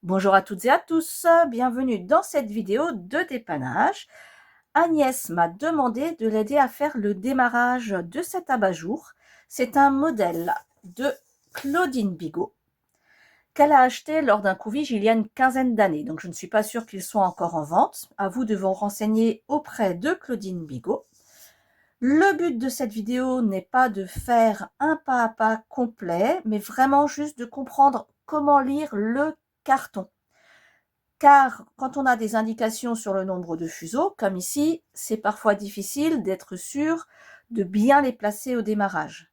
Bonjour à toutes et à tous, bienvenue dans cette vidéo de dépannage. Agnès m'a demandé de l'aider à faire le démarrage de cet abat-jour. C'est un modèle de Claudine Bigot qu'elle a acheté lors d'un convige il y a une quinzaine d'années. Donc je ne suis pas sûre qu'ils soient encore en vente. À vous de vous renseigner auprès de Claudine Bigot. Le but de cette vidéo n'est pas de faire un pas à pas complet, mais vraiment juste de comprendre comment lire le carton. Car quand on a des indications sur le nombre de fuseaux, comme ici, c'est parfois difficile d'être sûr de bien les placer au démarrage.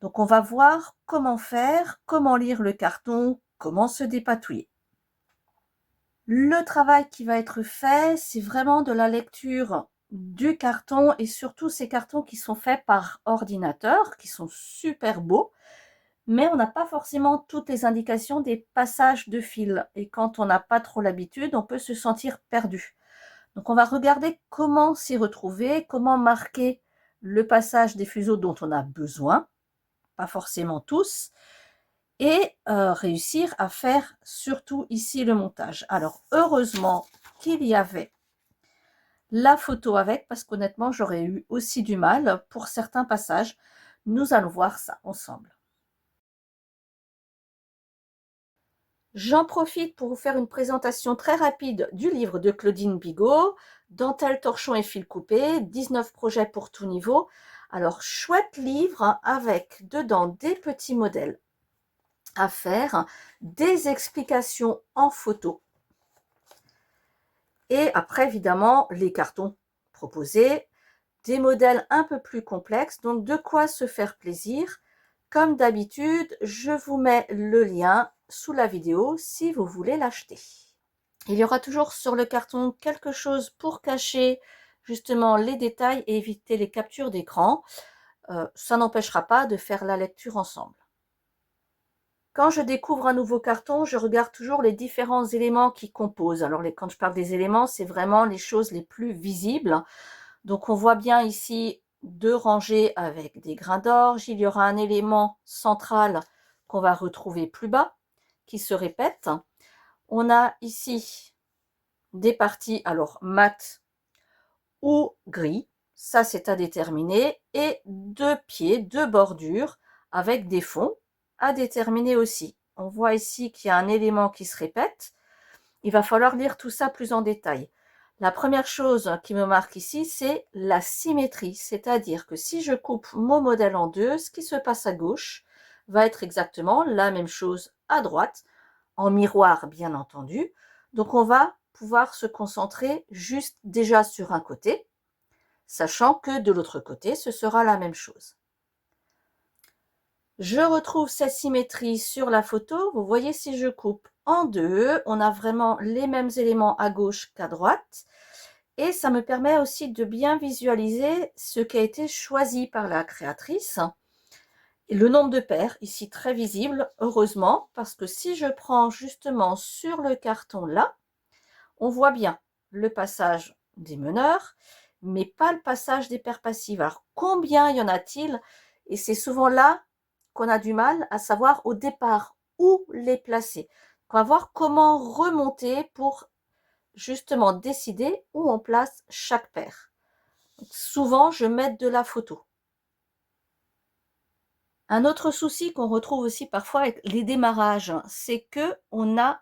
Donc on va voir comment faire, comment lire le carton, comment se dépatouiller. Le travail qui va être fait, c'est vraiment de la lecture du carton et surtout ces cartons qui sont faits par ordinateur, qui sont super beaux, mais on n'a pas forcément toutes les indications des passages de fil. Et quand on n'a pas trop l'habitude, on peut se sentir perdu. Donc on va regarder comment s'y retrouver, comment marquer le passage des fuseaux dont on a besoin, pas forcément tous, et réussir à faire surtout ici le montage. Alors heureusement qu'il y avait la photo avec, parce qu'honnêtement j'aurais eu aussi du mal pour certains passages. Nous allons voir ça ensemble. J'en profite pour vous faire une présentation très rapide du livre de Claudine Bigot, Dentelle, torchon et fil coupé, 19 projets pour tout niveau. Alors, chouette livre avec dedans des petits modèles à faire, des explications en photo. Et après, évidemment, les cartons proposés, des modèles un peu plus complexes, donc de quoi se faire plaisir. Comme d'habitude, je vous mets le lien sous la vidéo si vous voulez l'acheter. Il y aura toujours sur le carton quelque chose pour cacher justement les détails et éviter les captures d'écran. Ça n'empêchera pas de faire la lecture ensemble. Quand je découvre un nouveau carton, je regarde toujours les différents éléments qui composent. Alors quand je parle des éléments, c'est vraiment les choses les plus visibles. Donc on voit bien ici 2 rangées avec des grains d'orge. Il y aura un élément central qu'on va retrouver plus bas, qui se répète. On a ici des parties, alors mat ou gris, ça c'est à déterminer, et 2 pieds, 2 bordures avec des fonds à déterminer aussi. On voit ici qu'il y a un élément qui se répète. Il va falloir lire tout ça plus en détail. La première chose qui me marque ici, c'est la symétrie, c'est-à-dire que si je coupe mon modèle en deux, ce qui se passe à gauche va être exactement la même chose à droite, en miroir bien entendu. Donc on va pouvoir se concentrer juste déjà sur un côté, sachant que de l'autre côté, ce sera la même chose. Je retrouve cette symétrie sur la photo. Vous voyez, si je coupe en deux, on a vraiment les mêmes éléments à gauche qu'à droite. Et ça me permet aussi de bien visualiser ce qui a été choisi par la créatrice. Et le nombre de paires, ici très visible, heureusement, parce que si je prends justement sur le carton là, on voit bien le passage des meneurs, mais pas le passage des paires passives. Alors combien y en a-t-il? Et c'est souvent là qu'on a du mal à savoir au départ où les placer. On va voir comment remonter pour justement décider où on place chaque paire. Donc, souvent, je mets de la photo. Un autre souci qu'on retrouve aussi parfois avec les démarrages, c'est que on a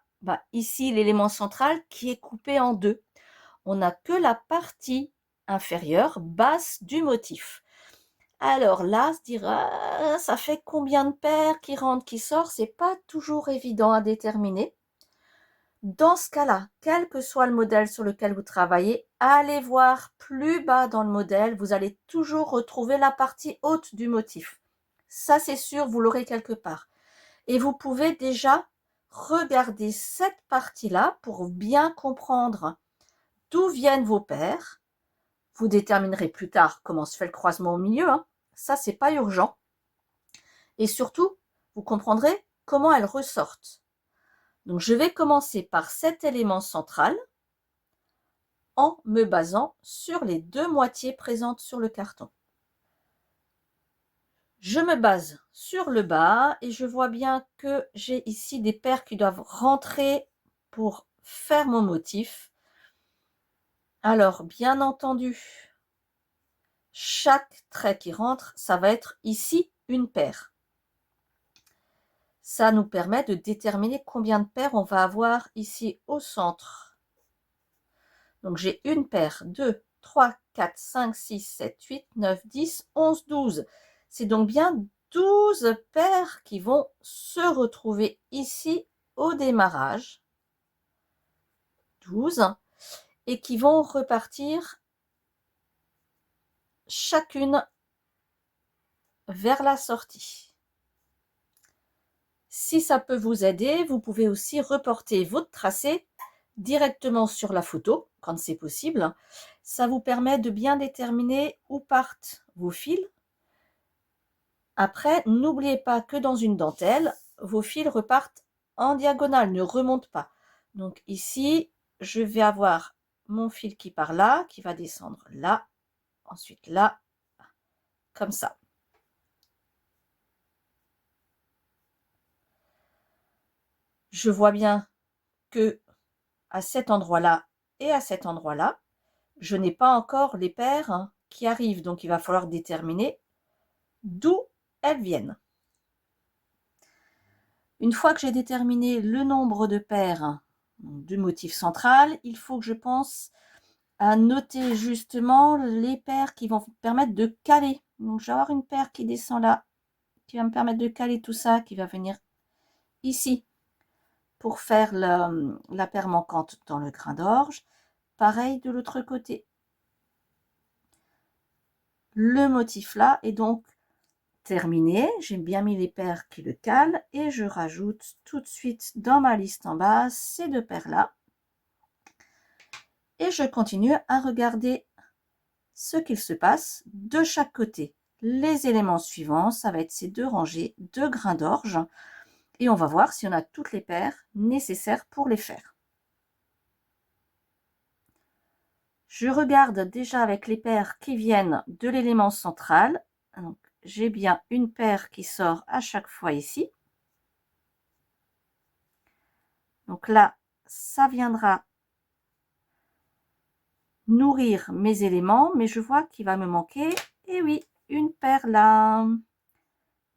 ici l'élément central qui est coupé en deux. On n'a que la partie inférieure, basse du motif. Alors là, se dire ça fait combien de paires qui rentrent, qui sortent, c'est pas toujours évident à déterminer. Dans ce cas-là, quel que soit le modèle sur lequel vous travaillez, allez voir plus bas dans le modèle, vous allez toujours retrouver la partie haute du motif. Ça, c'est sûr, vous l'aurez quelque part. Et vous pouvez déjà regarder cette partie-là pour bien comprendre d'où viennent vos paires. Vous déterminerez plus tard comment se fait le croisement au milieu. Ça, c'est pas urgent. Et surtout, vous comprendrez comment elles ressortent. Donc, je vais commencer par cet élément central en me basant sur les deux moitiés présentes sur le carton. Je me base sur le bas et je vois bien que j'ai ici des paires qui doivent rentrer pour faire mon motif. Alors, bien entendu, chaque trait qui rentre, ça va être ici une paire. Ça nous permet de déterminer combien de paires on va avoir ici au centre. Donc j'ai une paire, 2, 3, 4, 5, 6, 7, 8, 9, 10, 11, 12. C'est donc bien 12 paires qui vont se retrouver ici au démarrage. 12. Et qui vont repartir chacune vers la sortie. Si ça peut vous aider, vous pouvez aussi reporter votre tracé directement sur la photo, quand c'est possible. Ça vous permet de bien déterminer où partent vos fils. Après, n'oubliez pas que dans une dentelle, vos fils repartent en diagonale, ne remontent pas. Donc ici, je vais avoir mon fil qui part là, qui va descendre là, ensuite là, comme ça. Je vois bien que à cet endroit-là et à cet endroit-là, je n'ai pas encore les paires qui arrivent. Donc, il va falloir déterminer d'où elles viennent. Une fois que j'ai déterminé le nombre de paires du motif central, il faut que je pense à noter justement les paires qui vont vous permettre de caler. Donc, je vais avoir une paire qui descend là, qui va me permettre de caler tout ça, qui va venir ici pour faire la paire manquante dans le grain d'orge. Pareil de l'autre côté. Le motif là est donc terminé. J'ai bien mis les paires qui le calent et je rajoute tout de suite dans ma liste en bas ces deux paires là. Et je continue à regarder ce qu'il se passe de chaque côté. Les éléments suivants, ça va être ces deux rangées de grains d'orge. Et on va voir si on a toutes les paires nécessaires pour les faire. Je regarde déjà avec les paires qui viennent de l'élément central. Donc, j'ai bien une paire qui sort à chaque fois ici. Donc là, ça viendra nourrir mes éléments, mais je vois qu'il va me manquer, et oui, une paire là.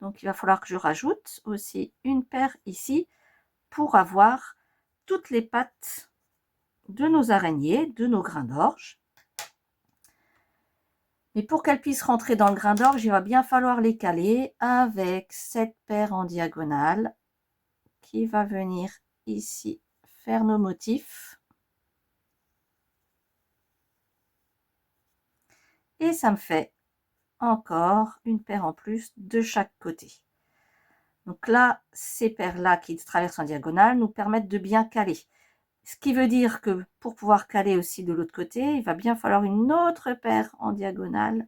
Donc il va falloir que je rajoute aussi une paire ici pour avoir toutes les pattes de nos araignées, de nos grains d'orge. Mais pour qu'elles puissent rentrer dans le grain d'orge, il va bien falloir les caler avec cette paire en diagonale qui va venir ici faire nos motifs. Et ça me fait encore une paire en plus de chaque côté. Donc là, ces paires-là qui traversent en diagonale nous permettent de bien caler. Ce qui veut dire que pour pouvoir caler aussi de l'autre côté, il va bien falloir une autre paire en diagonale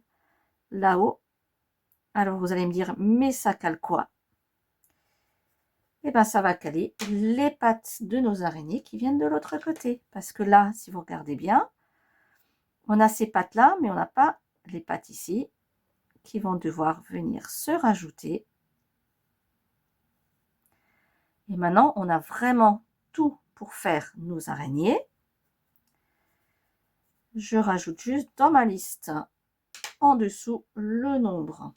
là-haut. Alors vous allez me dire, mais ça cale quoi? Eh bien, ça va caler les pattes de nos araignées qui viennent de l'autre côté. Parce que là, si vous regardez bien, on a ces pattes-là, mais on n'a pas les pattes ici qui vont devoir venir se rajouter. Et maintenant, on a vraiment tout pour faire nos araignées. Je rajoute juste dans ma liste en dessous le nombre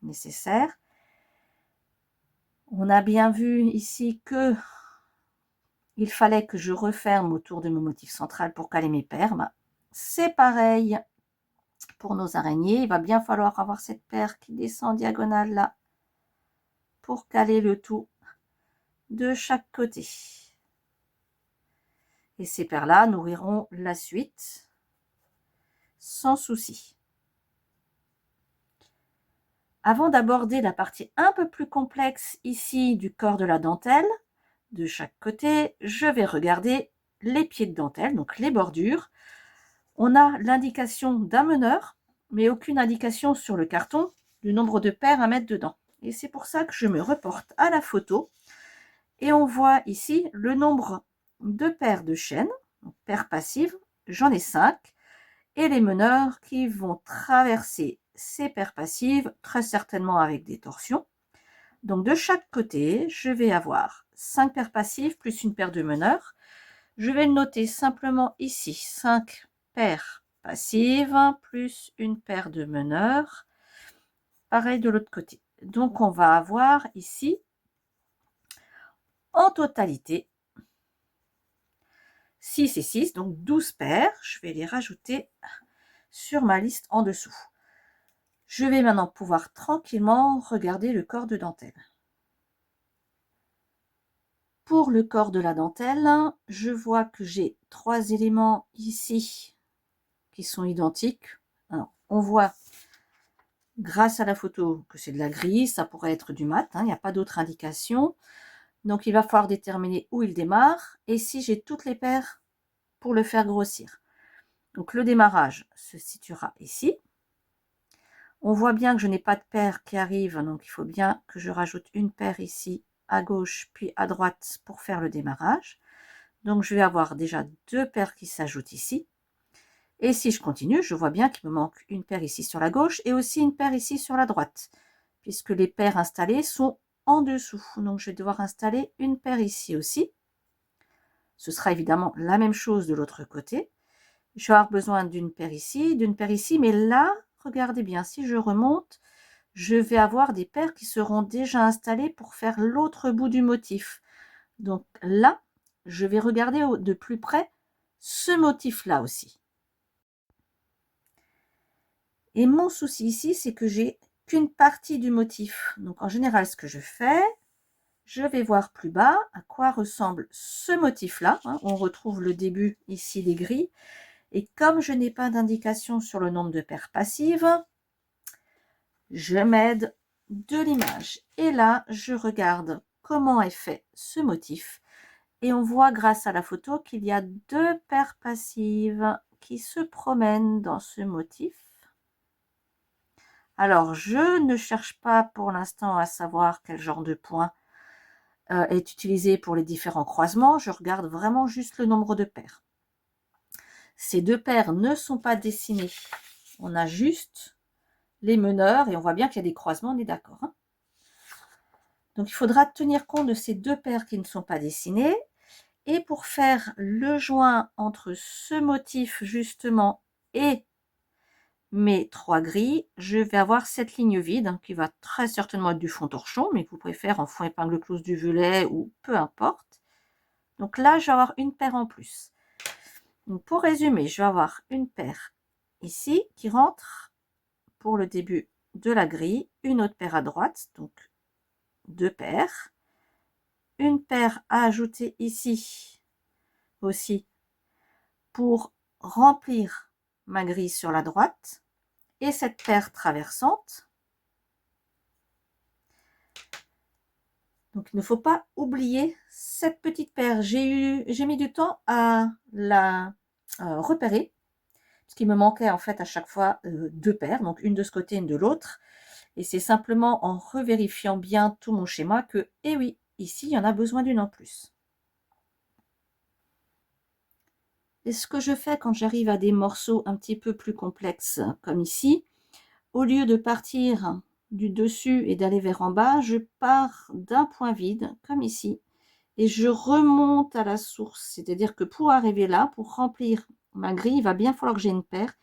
nécessaire. On a bien vu ici que il fallait que je referme autour de mon motif central pour caler mes paires. C'est pareil pour nos araignées. Il va bien falloir avoir cette paire qui descend en diagonale là pour caler le tout de chaque côté. Et ces paires-là nourriront la suite sans souci. Avant d'aborder la partie un peu plus complexe ici du corps de la dentelle, de chaque côté, je vais regarder les pieds de dentelle, donc les bordures. On a l'indication d'un meneur, mais aucune indication sur le carton du nombre de paires à mettre dedans. Et c'est pour ça que je me reporte à la photo. Et on voit ici le nombre de paires de chaînes, donc paires passives, j'en ai 5. Et les meneurs qui vont traverser ces paires passives, très certainement avec des torsions. Donc de chaque côté, je vais avoir 5 paires passives plus une paire de meneurs. Je vais le noter simplement ici, 5 paires passives, plus une paire de meneurs. Pareil de l'autre côté. Donc, on va avoir ici, en totalité, 6 et 6, donc 12 paires. Je vais les rajouter sur ma liste en dessous. Je vais maintenant pouvoir tranquillement regarder le corps de dentelle. Pour le corps de la dentelle, je vois que j'ai 3 éléments ici qui sont identiques. Alors, on voit grâce à la photo que c'est de la gris, ça pourrait être du mat, il n'y a pas d'autre indication. Donc il va falloir déterminer où il démarre et si j'ai toutes les paires pour le faire grossir. Donc le démarrage se situera ici. On voit bien que je n'ai pas de paire qui arrive, donc il faut bien que je rajoute une paire ici à gauche puis à droite pour faire le démarrage. Donc je vais avoir déjà 2 paires qui s'ajoutent ici. Et si je continue, je vois bien qu'il me manque une paire ici sur la gauche et aussi une paire ici sur la droite, puisque les paires installées sont en dessous. Donc je vais devoir installer une paire ici aussi. Ce sera évidemment la même chose de l'autre côté. Je vais avoir besoin d'une paire ici, mais là, regardez bien, si je remonte, je vais avoir des paires qui seront déjà installées pour faire l'autre bout du motif. Donc là, je vais regarder de plus près ce motif-là aussi. Et mon souci ici, c'est que j'ai qu'une partie du motif. Donc en général, ce que je fais, je vais voir plus bas à quoi ressemble ce motif-là. On retrouve le début ici des gris. Et comme je n'ai pas d'indication sur le nombre de paires passives, je m'aide de l'image. Et là, je regarde comment est fait ce motif. Et on voit grâce à la photo qu'il y a 2 paires passives qui se promènent dans ce motif. Alors, je ne cherche pas pour l'instant à savoir quel genre de point est utilisé pour les différents croisements. Je regarde vraiment juste le nombre de paires. Ces 2 paires ne sont pas dessinées. On a juste les meneurs et on voit bien qu'il y a des croisements, on est d'accord. Donc, il faudra tenir compte de ces 2 paires qui ne sont pas dessinées. Et pour faire le joint entre ce motif justement et mes 3 grilles, je vais avoir cette ligne vide qui va très certainement être du fond torchon, mais que vous pouvez faire en fond épingle close du Velay ou peu importe. Donc là, je vais avoir une paire en plus. Donc pour résumer, je vais avoir une paire ici qui rentre pour le début de la grille, une autre paire à droite, donc 2 paires, une paire à ajouter ici aussi pour remplir ma grille sur la droite et cette paire traversante. Donc il ne faut pas oublier cette petite paire. J'ai mis du temps à la repérer parce qu'il me manquait en fait à chaque fois 2 paires, donc une de ce côté, une de l'autre. Et c'est simplement en revérifiant bien tout mon schéma que, eh oui, ici il y en a besoin d'une en plus. Et ce que je fais quand j'arrive à des morceaux un petit peu plus complexes, comme ici, au lieu de partir du dessus et d'aller vers en bas, je pars d'un point vide, comme ici, et je remonte à la source. C'est-à-dire que pour arriver là, pour remplir ma grille, il va bien falloir que j'ai une paire,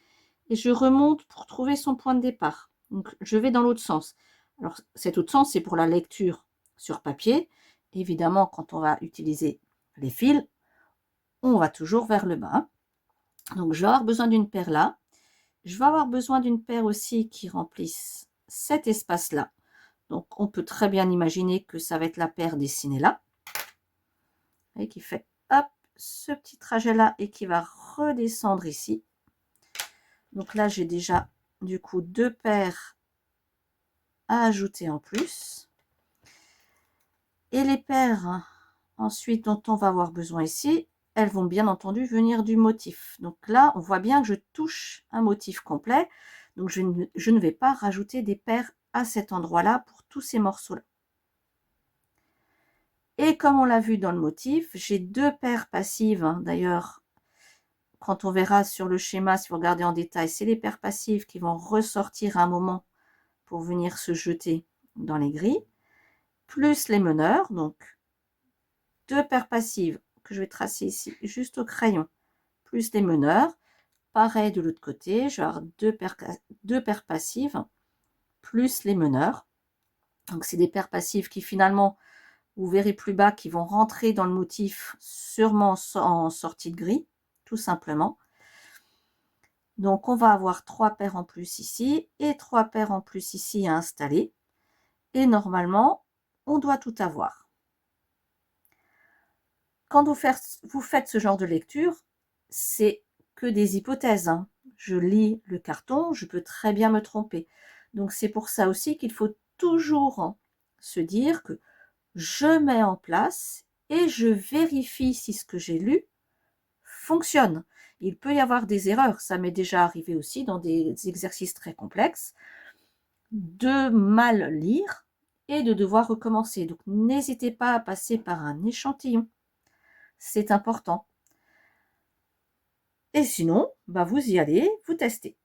et je remonte pour trouver son point de départ. Donc, je vais dans l'autre sens. Alors, cet autre sens, c'est pour la lecture sur papier. Évidemment, quand on va utiliser les fils, on va toujours vers le bas. Donc, je vais avoir besoin d'une paire là. Je vais avoir besoin d'une paire aussi qui remplisse cet espace-là. Donc, on peut très bien imaginer que ça va être la paire dessinée là. Et qui fait, hop, ce petit trajet-là et qui va redescendre ici. Donc là, j'ai déjà, du coup, 2 paires à ajouter en plus. Et les paires, ensuite, dont on va avoir besoin ici, elles vont bien entendu venir du motif. Donc là, on voit bien que je touche un motif complet. Donc, je ne vais pas rajouter des paires à cet endroit-là pour tous ces morceaux-là. Et comme on l'a vu dans le motif, j'ai 2 paires passives. D'ailleurs, quand on verra sur le schéma, si vous regardez en détail, c'est les paires passives qui vont ressortir à un moment pour venir se jeter dans les grilles. Plus les meneurs, donc 2 paires passives que je vais tracer ici, juste au crayon, plus les meneurs. Pareil de l'autre côté, je vais avoir deux paires passives, plus les meneurs. Donc c'est des paires passives qui finalement, vous verrez plus bas, qui vont rentrer dans le motif sûrement en sortie de gris, tout simplement. Donc on va avoir 3 paires en plus ici et 3 paires en plus ici à installer. Et normalement, on doit tout avoir. Quand vous faites ce genre de lecture, c'est que des hypothèses, hein. Je lis le carton, je peux très bien me tromper. Donc c'est pour ça aussi qu'il faut toujours se dire que je mets en place et je vérifie si ce que j'ai lu fonctionne. Il peut y avoir des erreurs, ça m'est déjà arrivé aussi dans des exercices très complexes, de mal lire et de devoir recommencer. Donc n'hésitez pas à passer par un échantillon, c'est important. Et sinon, bah vous y allez, vous testez.